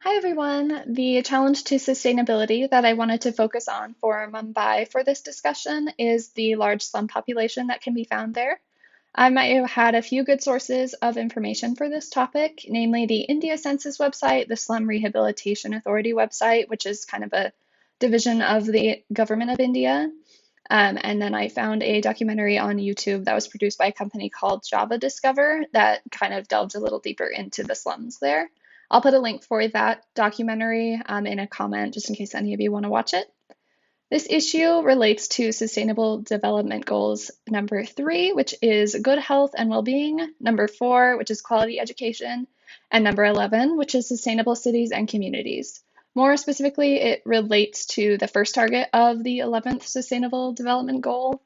Hi everyone. The challenge to sustainability that I wanted to focus on for Mumbai for this discussion is the large slum population that can be found there. I might have had a few good sources of information for this topic, namely the India Census website, the Slum Rehabilitation Authority website, which is kind of a division of the government of India. And then I found a documentary on YouTube that was produced by a company called Java Discover that kind of delves a little deeper into the slums there. I'll put a link for that documentary in a comment just in case any of you want to watch it. This issue relates to Sustainable Development Goals number 3, which is good health and well-being, number 4, which is quality education, and number 11, which is sustainable cities and communities. More specifically, it relates to the first target of the 11th Sustainable Development Goal,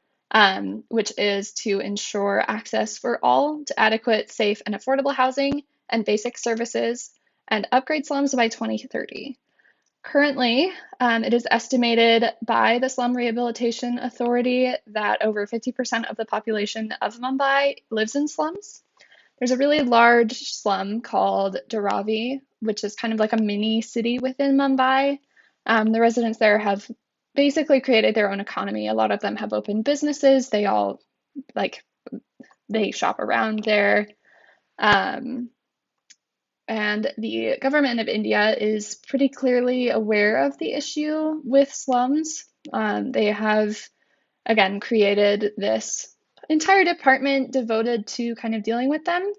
which is to ensure access for all to adequate, safe, and affordable housing and basic services, and upgrade slums by 2030. Currently, it is estimated by the Slum Rehabilitation Authority that over 50% of the population of Mumbai lives in slums. There's a really large slum called Dharavi, which is kind of like a mini city within Mumbai. The residents there have basically created their own economy. A lot of them have opened businesses. They all like they shop around there. Um, and the government of India is pretty clearly aware of the issue with slums. They have, again, created this entire department devoted to kind of dealing with them.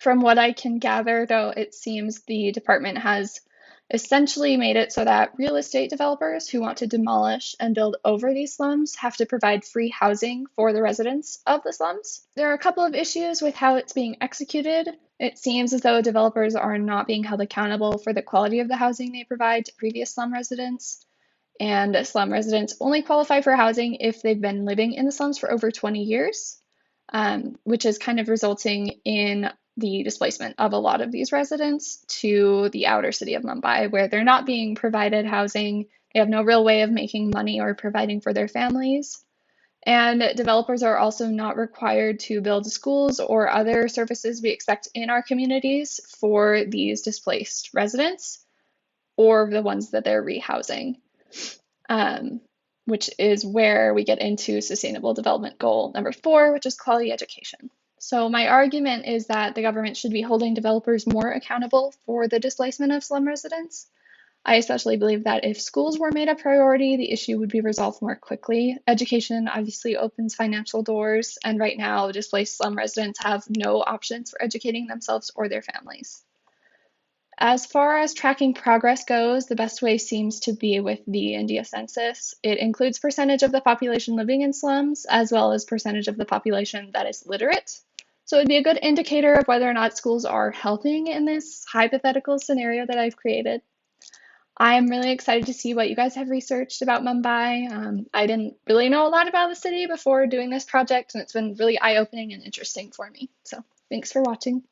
From what I can gather, though, it seems the department has essentially made it so that real estate developers who want to demolish and build over these slums have to provide free housing for the residents of the slums. There are a couple of issues with how it's being executed. It seems as though developers are not being held accountable for the quality of the housing they provide to previous slum residents. And slum residents only qualify for housing if they've been living in the slums for over 20 years, which is kind of resulting in the displacement of a lot of these residents to the outer city of Mumbai, where they're not being provided housing. They have no real way of making money or providing for their families. And developers are also not required to build schools or other services we expect in our communities for these displaced residents or the ones that they're rehousing, which is where we get into Sustainable Development Goal number 4, which is quality education. So my argument is that the government should be holding developers more accountable for the displacement of slum residents. I especially believe that if schools were made a priority, the issue would be resolved more quickly. Education obviously opens financial doors, and right now, displaced slum residents have no options for educating themselves or their families. As far as tracking progress goes, the best way seems to be with the India census. It includes percentage of the population living in slums, as well as percentage of the population that is literate. So it'd be a good indicator of whether or not schools are helping in this hypothetical scenario that I've created. I am really excited to see what you guys have researched about Mumbai. I didn't really know a lot about the city before doing this project, and it's been really eye-opening and interesting for me. So thanks for watching.